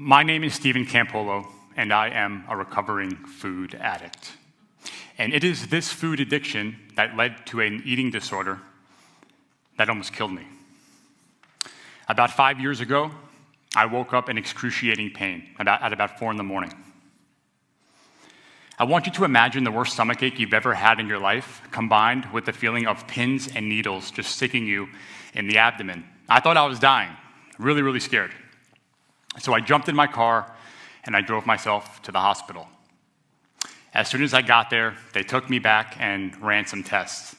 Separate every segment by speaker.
Speaker 1: My name is Stephen Campolo, and I am a recovering food addict. And it is this food addiction that led to an eating disorder that almost killed me. About 5 years ago, I woke up in excruciating pain at about 4 in the morning. I want you to imagine the worst stomachache you've ever had in your life, combined with the feeling of pins and needles just sticking you in the abdomen. I thought I was dying, really, really scared. So I jumped in my car and I drove myself to the hospital. As soon as I got there, they took me back and ran some tests.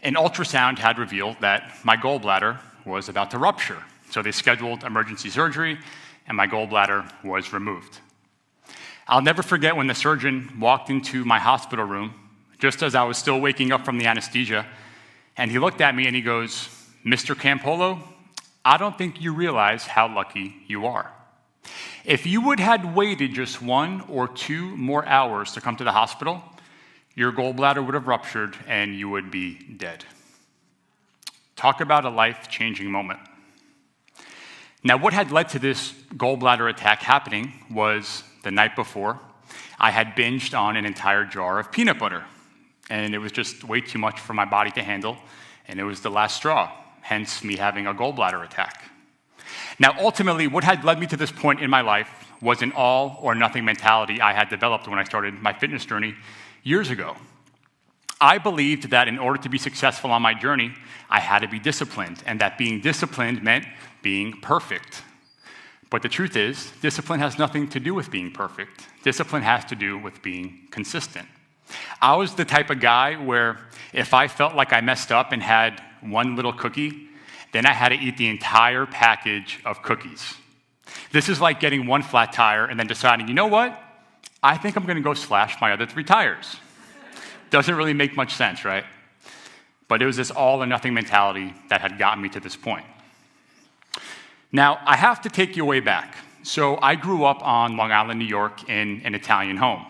Speaker 1: An ultrasound had revealed that my gallbladder was about to rupture. So they scheduled emergency surgery and my gallbladder was removed. I'll never forget when the surgeon walked into my hospital room, just as I was still waking up from the anesthesia, and he looked at me and he goes, "Mr. Campolo, I don't think you realize how lucky you are. If you would had waited just 1 or 2 more hours to come to the hospital, your gallbladder would have ruptured and you would be dead." Talk about a life-changing moment. Now, what had led to this gallbladder attack happening was the night before, I had binged on an entire jar of peanut butter, and it was just way too much for my body to handle, and it was the last straw, hence me having a gallbladder attack. Now, ultimately, what had led me to this point in my life was an all-or-nothing mentality I had developed when I started my fitness journey years ago. I believed that in order to be successful on my journey, I had to be disciplined, and that being disciplined meant being perfect. But the truth is, discipline has nothing to do with being perfect. Discipline has to do with being consistent. I was the type of guy where if I felt like I messed up and had one little cookie, then I had to eat the entire package of cookies. This is like getting one flat tire and then deciding, you know what? I think I'm going to go slash my other 3 tires. Doesn't really make much sense, right? But it was this all or nothing mentality that had gotten me to this point. Now, I have to take you way back. So I grew up on Long Island, New York, in an Italian home.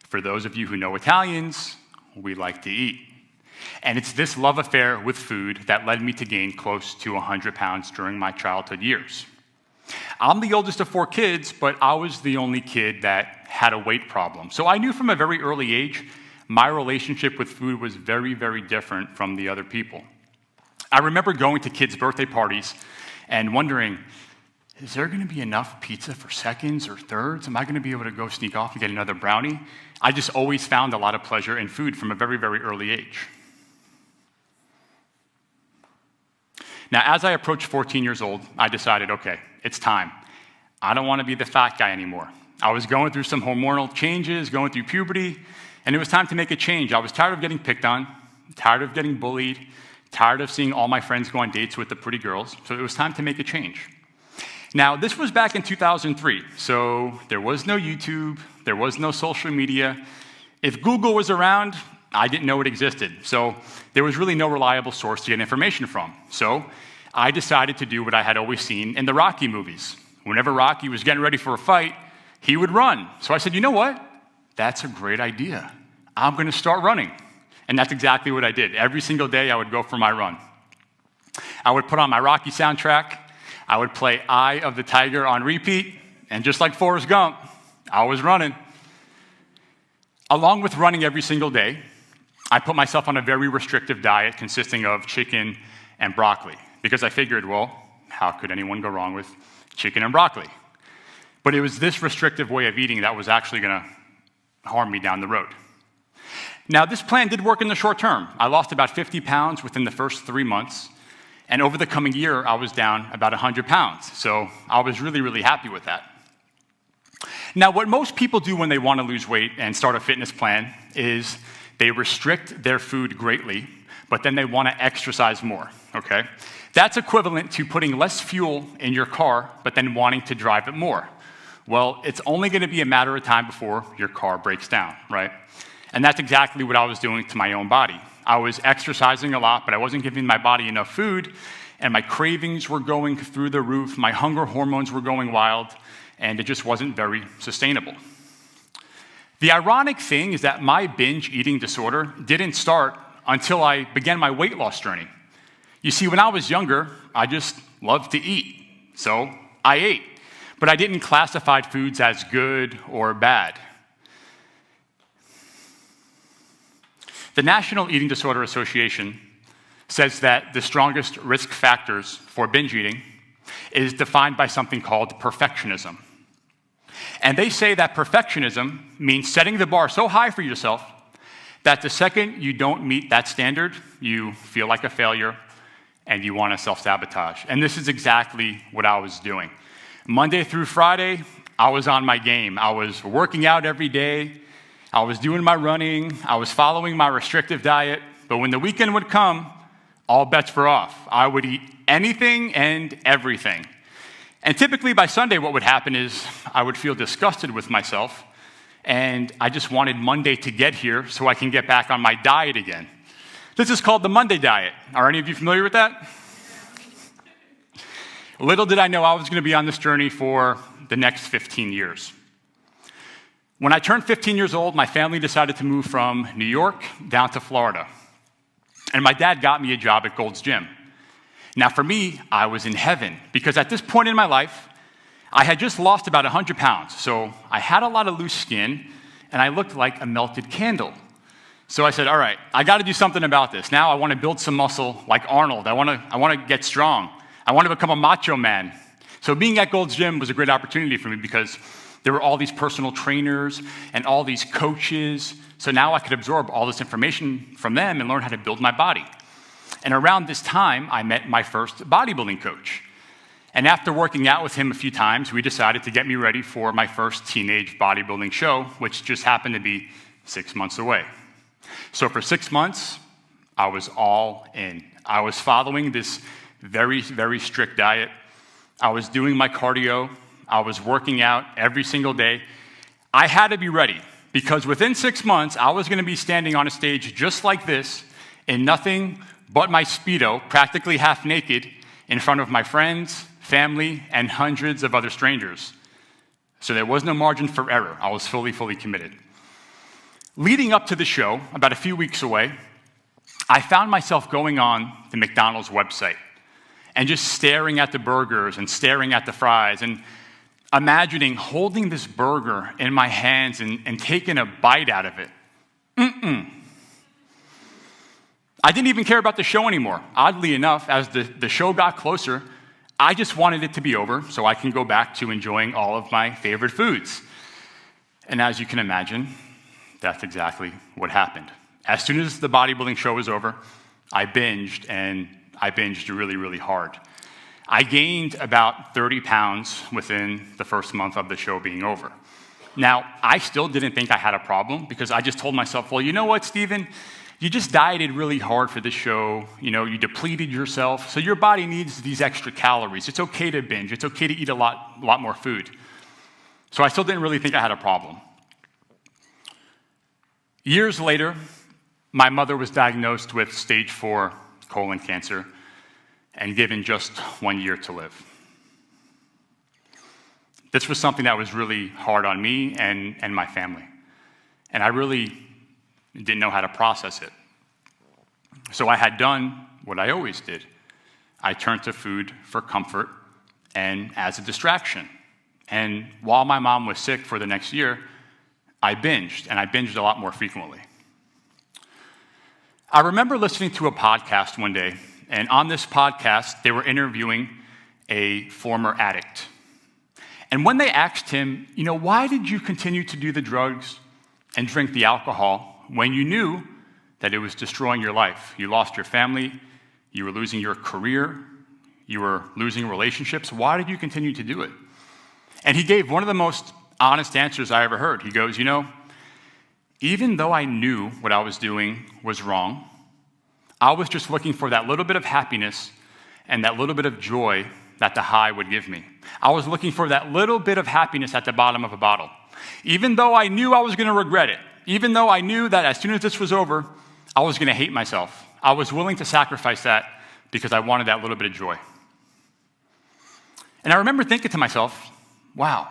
Speaker 1: For those of you who know Italians, we like to eat. And it's this love affair with food that led me to gain close to 100 pounds during my childhood years. I'm the oldest of 4 kids, but I was the only kid that had a weight problem. So I knew from a very early age, my relationship with food was very, very different from the other people. I remember going to kids' birthday parties and wondering, is there going to be enough pizza for seconds or thirds? Am I going to be able to go sneak off and get another brownie? I just always found a lot of pleasure in food from a very, very early age. Now, as I approached 14 years old, I decided, okay, it's time. I don't want to be the fat guy anymore. I was going through some hormonal changes, going through puberty, and it was time to make a change. I was tired of getting picked on, tired of getting bullied, tired of seeing all my friends go on dates with the pretty girls, so it was time to make a change. Now, this was back in 2003, so there was no YouTube, there was no social media. If Google was around, I didn't know it existed, so there was really no reliable source to get information from. So I decided to do what I had always seen in the Rocky movies. Whenever Rocky was getting ready for a fight, he would run. So I said, you know what? That's a great idea. I'm going to start running. And that's exactly what I did. Every single day, I would go for my run. I would put on my Rocky soundtrack. I would play Eye of the Tiger on repeat. And just like Forrest Gump, I was running. Along with running every single day, I put myself on a very restrictive diet consisting of chicken and broccoli. Because I figured, well, how could anyone go wrong with chicken and broccoli? But it was this restrictive way of eating that was actually going to harm me down the road. Now, this plan did work in the short term. I lost about 50 pounds within the first 3 months, and over the coming year, I was down about 100 pounds. So I was really, really happy with that. Now, what most people do when they want to lose weight and start a fitness plan is they restrict their food greatly, but then they want to exercise more, okay? That's equivalent to putting less fuel in your car, but then wanting to drive it more. Well, it's only going to be a matter of time before your car breaks down, right? And that's exactly what I was doing to my own body. I was exercising a lot, but I wasn't giving my body enough food, and my cravings were going through the roof, my hunger hormones were going wild, and it just wasn't very sustainable. The ironic thing is that my binge eating disorder didn't start until I began my weight loss journey. You see, when I was younger, I just loved to eat, so I ate. but I didn't classify foods as good or bad. The National Eating Disorder Association says that the strongest risk factors for binge eating is defined by something called perfectionism. And they say that perfectionism means setting the bar so high for yourself that the second you don't meet that standard, you feel like a failure and you want to self-sabotage. And this is exactly what I was doing. Monday through Friday, I was on my game. I was working out every day. I was doing my running. I was following my restrictive diet. But when the weekend would come, all bets were off. I would eat anything and everything. And typically by Sunday, what would happen is I would feel disgusted with myself, and I just wanted Monday to get here so I can get back on my diet again. This is called the Monday diet. Are any of you familiar with that? Little did I know I was going to be on this journey for the next 15 years. When I turned 15 years old, my family decided to move from New York down to Florida. And my dad got me a job at Gold's Gym. Now for me, I was in heaven, because at this point in my life, I had just lost about 100 pounds. So I had a lot of loose skin, and I looked like a melted candle. So I said, all right, I got to do something about this. Now I want to build some muscle like Arnold. I want to get strong. I want to become a macho man. So being at Gold's Gym was a great opportunity for me, because there were all these personal trainers and all these coaches. So now I could absorb all this information from them and learn how to build my body. And around this time, I met my first bodybuilding coach. And after working out with him a few times, we decided to get me ready for my first teenage bodybuilding show, which just happened to be 6 months away. So for 6 months, I was all in. I was following this very, very strict diet. I was doing my cardio. I was working out every single day. I had to be ready, because within 6 months, I was going to be standing on a stage just like this in nothing but my Speedo, practically half naked, in front of my friends, family, and hundreds of other strangers. So there was no margin for error. I was fully committed. Leading up to the show, about a few weeks away, I found myself going on the McDonald's website and just staring at the burgers and staring at the fries and imagining holding this burger in my hands and taking a bite out of it. I didn't even care about the show anymore. Oddly enough, as the show got closer, I just wanted it to be over so I can go back to enjoying all of my favorite foods. And as you can imagine, that's exactly what happened. As soon as the bodybuilding show was over, I binged, and I binged really, really hard. I gained about 30 pounds within the first month of the show being over. Now, I still didn't think I had a problem, because I just told myself, well, you know what, Stephen? You just dieted really hard for this show. You depleted yourself, so your body needs these extra calories. It's okay to binge. It's okay to eat a lot more food. So I still didn't really think I had a problem. Years later, my mother was diagnosed with stage 4 colon cancer and given just 1 year to live. This was something that was really hard on me and my family. And I really didn't know how to process it. So I had done what I always did. I turned to food for comfort and as a distraction. And while my mom was sick for the next year, I binged, and I binged a lot more frequently. I remember listening to a podcast one day, and on this podcast, they were interviewing a former addict. And when they asked him, why did you continue to do the drugs and drink the alcohol when you knew that it was destroying your life? You lost your family, you were losing your career, you were losing relationships. Why did you continue to do it? And he gave one of the most honest answers I ever heard. He goes, even though I knew what I was doing was wrong, I was just looking for that little bit of happiness and that little bit of joy that the high would give me. I was looking for that little bit of happiness at the bottom of a bottle. Even though I knew I was going to regret it, even though I knew that as soon as this was over, I was going to hate myself, I was willing to sacrifice that because I wanted that little bit of joy. And I remember thinking to myself, wow,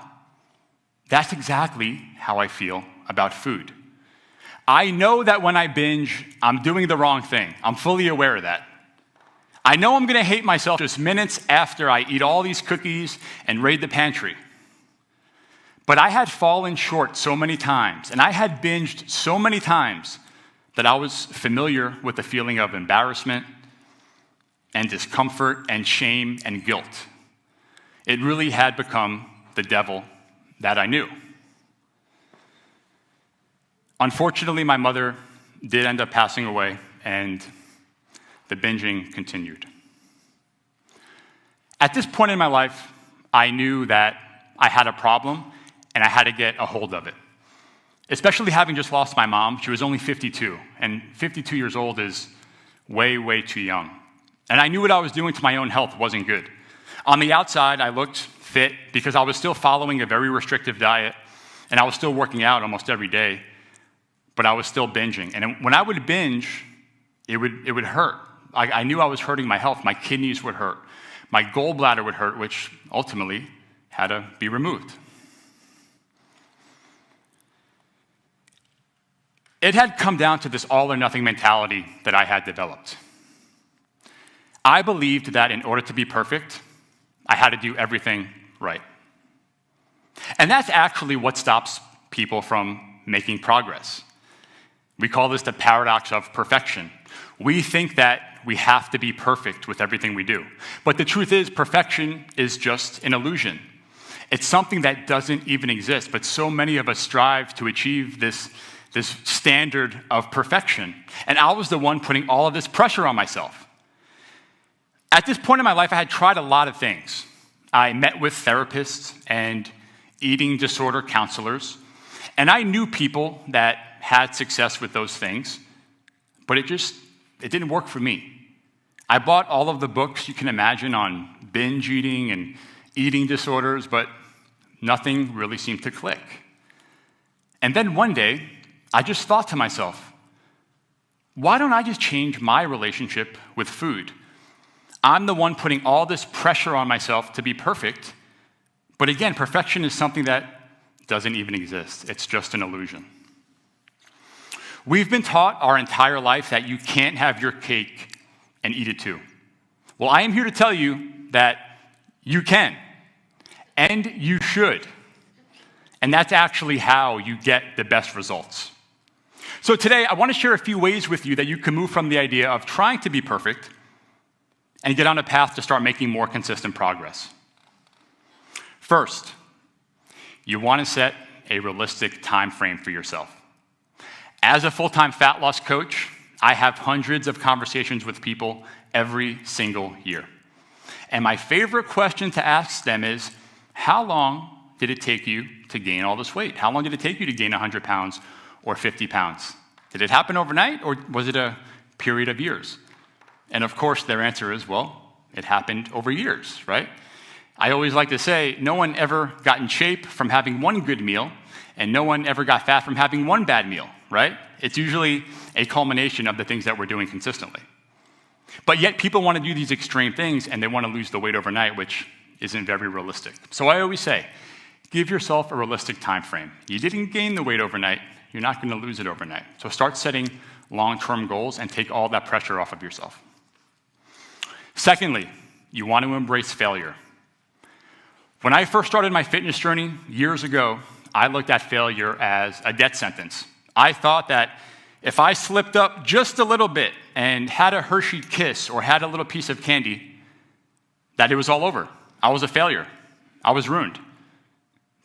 Speaker 1: that's exactly how I feel about food. I know that when I binge, I'm doing the wrong thing. I'm fully aware of that. I know I'm going to hate myself just minutes after I eat all these cookies and raid the pantry. But I had fallen short so many times, and I had binged so many times that I was familiar with the feeling of embarrassment and discomfort and shame and guilt. It really had become the devil that I knew. Unfortunately, my mother did end up passing away, and the binging continued. At this point in my life, I knew that I had a problem and I had to get a hold of it. Especially having just lost my mom. She was only 52, and 52 years old is way, way too young. And I knew what I was doing to my own health wasn't good. On the outside, I looked fit because I was still following a very restrictive diet, and I was still working out almost every day, but I was still binging. And when I would binge, it would hurt. I knew I was hurting my health. My kidneys would hurt. My gallbladder would hurt, which ultimately had to be removed. It had come down to this all-or-nothing mentality that I had developed. I believed that in order to be perfect, I had to do everything right. And that's actually what stops people from making progress. We call this the paradox of perfection. We think that we have to be perfect with everything we do. But the truth is, perfection is just an illusion. It's something that doesn't even exist, but so many of us strive to achieve this standard of perfection. And I was the one putting all of this pressure on myself. At this point in my life, I had tried a lot of things. I met with therapists and eating disorder counselors, and I knew people that had success with those things, but it didn't work for me. I bought all of the books you can imagine on binge eating and eating disorders, but nothing really seemed to click. And then one day, I just thought to myself, why don't I just change my relationship with food? I'm the one putting all this pressure on myself to be perfect, but again, perfection is something that doesn't even exist. It's just an illusion. We've been taught our entire life that you can't have your cake and eat it too. Well, I am here to tell you that you can, and you should. And that's actually how you get the best results. So today, I want to share a few ways with you that you can move from the idea of trying to be perfect and get on a path to start making more consistent progress. First, you want to set a realistic time frame for yourself. As a full-time fat loss coach, I have hundreds of conversations with people every single year. And my favorite question to ask them is, how long did it take you to gain all this weight? How long did it take you to gain 100 pounds or 50 pounds? Did it happen overnight, or was it a period of years? And of course, their answer is, well, it happened over years, right? I always like to say, no one ever got in shape from having one good meal, and no one ever got fat from having one bad meal, right? It's usually a culmination of the things that we're doing consistently. But yet people want to do these extreme things, and they want to lose the weight overnight, which isn't very realistic. So I always say, give yourself a realistic time frame. You didn't gain the weight overnight, you're not going to lose it overnight. So start setting long-term goals and take all that pressure off of yourself. Secondly, you want to embrace failure. When I first started my fitness journey years ago, I looked at failure as a death sentence. I thought that if I slipped up just a little bit and had a Hershey Kiss or had a little piece of candy, that it was all over. I was a failure. I was ruined.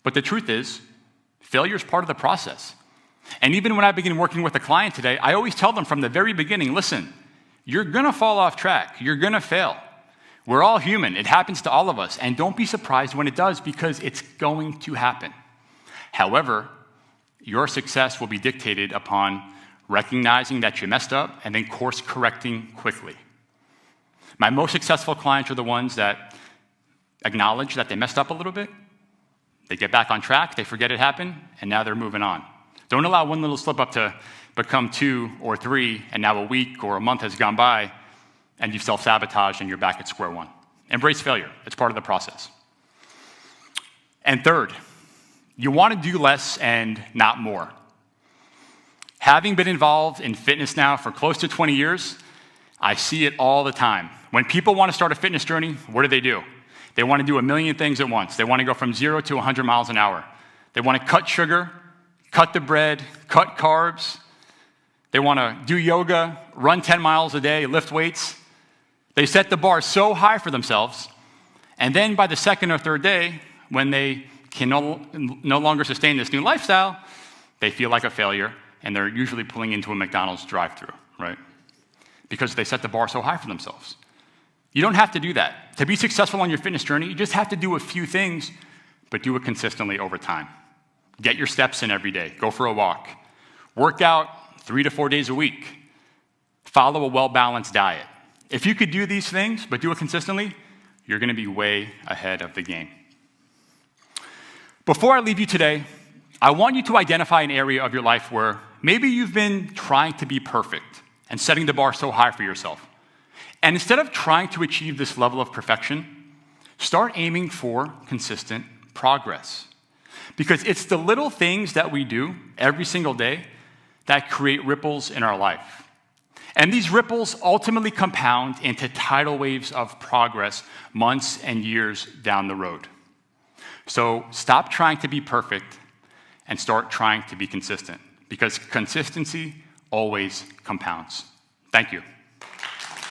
Speaker 1: But the truth is, failure is part of the process. And even when I begin working with a client today, I always tell them from the very beginning, listen, you're going to fall off track. You're going to fail. We're all human. It happens to all of us. And don't be surprised when it does, because it's going to happen. However, your success will be dictated upon recognizing that you messed up and then course correcting quickly. My most successful clients are the ones that acknowledge that they messed up a little bit, they get back on track, they forget it happened, and now they're moving on. Don't allow one little slip up to become 2 or 3, and now a week or a month has gone by, and you've self-sabotaged and you're back at square one. Embrace failure. It's part of the process. And third, you want to do less and not more. Having been involved in fitness now for close to 20 years, I see it all the time. When people want to start a fitness journey, what do? They want to do a million things at once. They want to go from 0 to 100 miles an hour. They want to cut sugar, cut the bread, cut carbs. They want to do yoga, run 10 miles a day, lift weights. They set the bar so high for themselves, and then by the second or third day, when they can no longer sustain this new lifestyle, they feel like a failure, and they're usually pulling into a McDonald's drive-thru, right? Because they set the bar so high for themselves. You don't have to do that. To be successful on your fitness journey, you just have to do a few things, but do it consistently over time. Get your steps in every day. Go for a walk. Work out 3 to 4 days a week. Follow a well-balanced diet. If you could do these things, but do it consistently, you're going to be way ahead of the game. Before I leave you today, I want you to identify an area of your life where maybe you've been trying to be perfect and setting the bar so high for yourself. And instead of trying to achieve this level of perfection, start aiming for consistent progress. Because it's the little things that we do every single day that create ripples in our life. And these ripples ultimately compound into tidal waves of progress months and years down the road. So stop trying to be perfect and start trying to be consistent, because consistency always compounds. Thank you.